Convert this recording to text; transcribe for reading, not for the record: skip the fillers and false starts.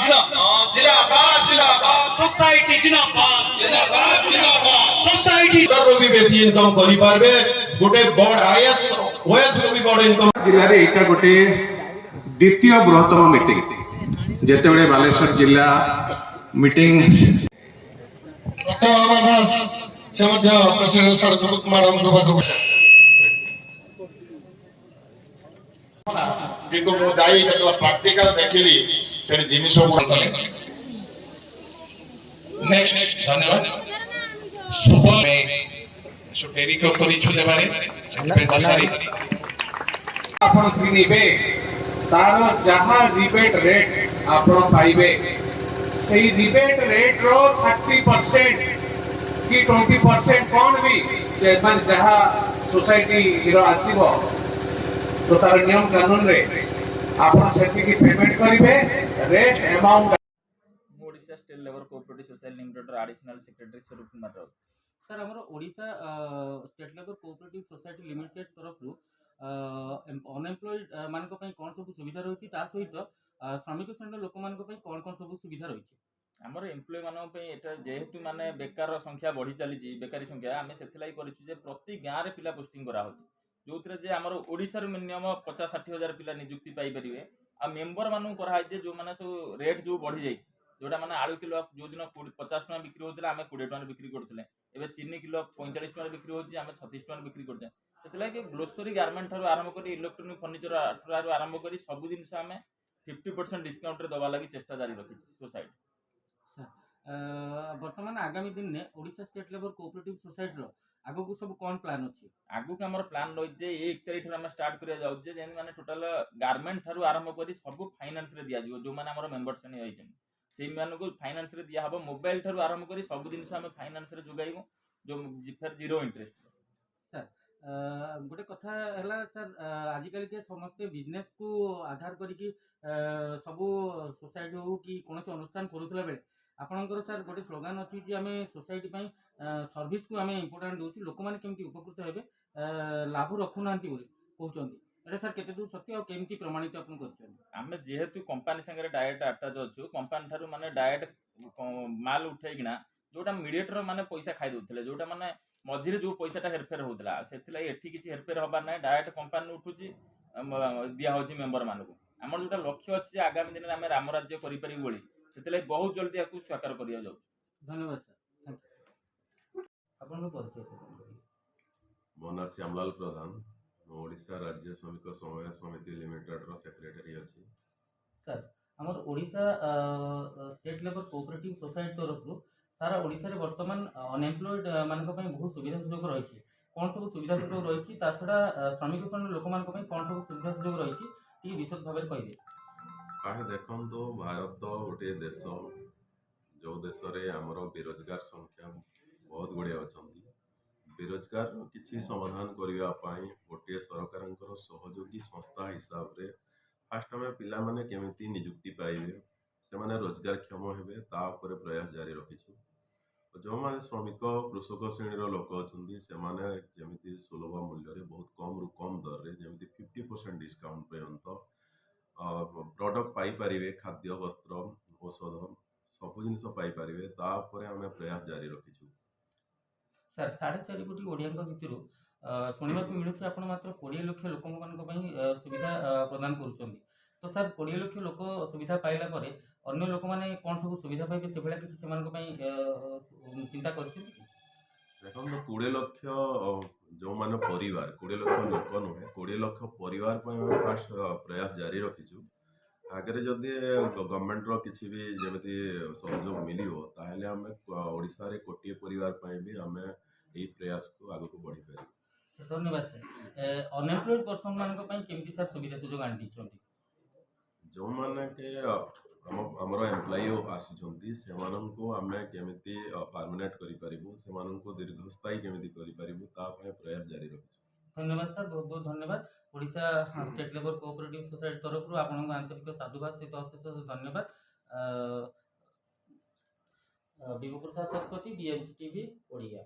जिंदाबाद जिंदाबाद जिंदाबाद सोसाइटी जिंदाबाद जिंदाबाद जिंदाबाद सोसाइटी रो भी बेसी इनकम करि पारबे गोटे बड़ आईएएस ओएस रो भी बड़ इनकम जिल्ला रे एटा गोटे द्वितीय बृहत्तम मीटिंग जेते बेले बालेश्वर जिल्ला मीटिंग से मध्य प्रेसिडेंट सड़क मैडम को बाको किंतु मो दाई जब प्रैक्टिकल देखिली से जिनिस गुड चले नेक्स्ट धन्यवाद सफल में सुटेरी को करी छु देबारे पेदासारी आपण किनिबे तार जहां रिबेट रेट आपण पाइबे सेही रिबेट रेट रो 30% कि 20% कोन भी जेमन जहां सोसाइटी रो आसीबो तो तार नियम कानून रे आपण सेठी की पेमेंट करिवे rest amount Odisha state labour cooperative society limited additional secretary स्वरूप कुमार राउत सर हमर Odisha state labour cooperative society limited तरफ रु अनएम्प्लॉयड मानक पई कोन सब सुविधा रहउची ता सहित श्रमिक श्रेणी लोक मानक पई कोन सब सुविधा रहउची हमर एम्प्लॉय मानक पई एटा जेहेतु माने बेकार संख्या बढ़ी चली बेकारी संख्या आमे सेथिलाई करिछु जे प्रति गां रे पिला पोस्टिंग करा होची जो जे आमर ओडिशा मिनिमम 50-60 हजार पिला नियुक्ति पाई परिवे आ मेंबर मानू करा जे जो माने सब रेट जो बढ़ी जाई जोटा माने आलू किलो जो दिन 50 टका बिक्री होतला आमे 20 टका बिक्री करथले एबे चीनी किलो 45 टका बिक्री होची आमे 36 टका बिक्री करते सेतला कि ग्रोसरी गारमेंट थारो आरंभ करी इलेक्ट्रॉनिक फर्नीचर थारो आरंभ करी सब दिन से आमे 50% डिस्काउंट रे दबा लागि चेष्टा जारी रखी सोसाइटी वर्तमान आगामी दिन ने Odisha state labour cooperative society रो आगु को सब कौन प्लान अछि आगु के हमर प्लान रहि जे 1 तारिख रे हम स्टार्ट करिया जाउ जे जेन माने टोटल गारमेंट थारो आरंभ करी सब फाइनेंस रे दिया जिवो जो माने हमर मेंबर्स ने आइछन सेही मान को फाइनेंस रे दिया हबो मोबाइल थारो आरंभ करी सब दिन से हम फाइनेंस रे जोगाइबो जो फिर जीरो इंटरेस्ट सर गोटे कथा हला सर आजिकल के समस्त बिजनेस को आधार करी सब सोसाइटी हो कि कोनोसी अनुष्ठान करूतला बेले आपणकर सर गोटे स्लोगान अच्छी जे आम सोसाइटी सर्विस को आम इम्पोर्टाट दूसरी लोक मैंने केमती उपकृत हेबे लाभ रखुना कहते सर केते दूर सत्य और केमती प्रमाणित आपन करछन आमे जेहेतु कंपनी संगे डायरेक्ट अटैच अछु कंपनी थारु माने डायरेक्ट माल उठेगिना जोटा मीडिएटर माने पैसा खाइ दोथले जोटा माने मझिरे जो पैसाटा हेरफेर होतला सेथिला एठी किछि हेरफेर होबा नै डायरेक्ट कंपनी उठुची दिया होची मेंबर मानको हमर जोटा लक्ष्य अछि जे आगामी दिन आमे राम राज्य करि परिबो बोली सेथिला बहुत जल्दी याकू स्वीकार करिया जाउ धन्यवाद सर थैंक यू आपन परिचय मो ना श्यामलाल प्रधान ओडिशा राज्य श्रमिक समवाय समिति लिमिटेड रो सेक्रेटरी अछि सर हमर Odisha state labour cooperative society तरफ सारा ओडिशा रे वर्तमान अनएम्प्लॉयड मानक पई बहुत सुविधा सुयोग रहिछि कोन सब सुविधा सुयोग रहिछि ता छडा श्रमिक श्रेणी लोक मानक पई कोन सब सुविधा सुयोग रहिछि ती विशद भाबे कहिबे काहे देखन तो भारत गोटे देश जो देश रे हमरो बेरोजगार संख्या बहुत गुड़े अछंती बेरोजगार किछि समाधान करिया पई गोटे सरकारंकर सहयोगी संस्था हिसाब रे फास्ट में पिला माने केमिति नियुक्ति पाइबे से माने रोजगार क्षम हेबे ता ऊपर प्रयास जारी रखिछु जो माने श्रमिक कृषक श्रेणी लोक अछंती से माने जेमिति सुलभ मूल्य रे बहुत कम रु कम दर रे जेमिति 50% डिस्काउंट पर्यंत प्रोडक्ट पाई परिवे खाद्य वस्त्र औषध सब जिनिस पाई परिवे ता ऊपर हमें प्रयास जारी रखिछु सर 4.5 कोटी ओडिया भितर शुणा मिलूँ आप मात्र 20 लाख लोक सुविधा प्रदान कर तो सर 20 लाख लोक सुविधा पाइला परे अन्य लोक मैंने कौन सब सुविधा पाइबे से भाया किसी चिंता कर देखो 20 लाख जो माने परिवार 20 लाख लोक नुहे 20 लाख परिवार फास्ट प्रयास जारी रखिछु आगे जदि गवर्नमेंट रो किछि भी जेमिति सहयोग मिलियो ताहेले हमें ओडिसा रे कोटी परिवार पय भी हमें एही प्रयास को आगु को बढ़ी पारी धन्यवाद सर अनएम्प्लॉयड पर्सन मानक पय केमती सर सुविधा सुयोग आंटी छथि जो माने के हमरो एम्प्लॉय आसीचंती से मानन को हमें केमिति परमानेंट करि परिबु से मानन को दीर्घस्थायी केमिति करि परिबु ता पय प्रयास जारी रखिछु धन्यवाद सर बहुत बहुत धन्यवाद Odisha state labour cooperative society तरफ आपन आंतरिक साधुवाद सहित अशेष धन्यवाद विभु प्रसाद सतपति बीएमसी टीवी ओडिया।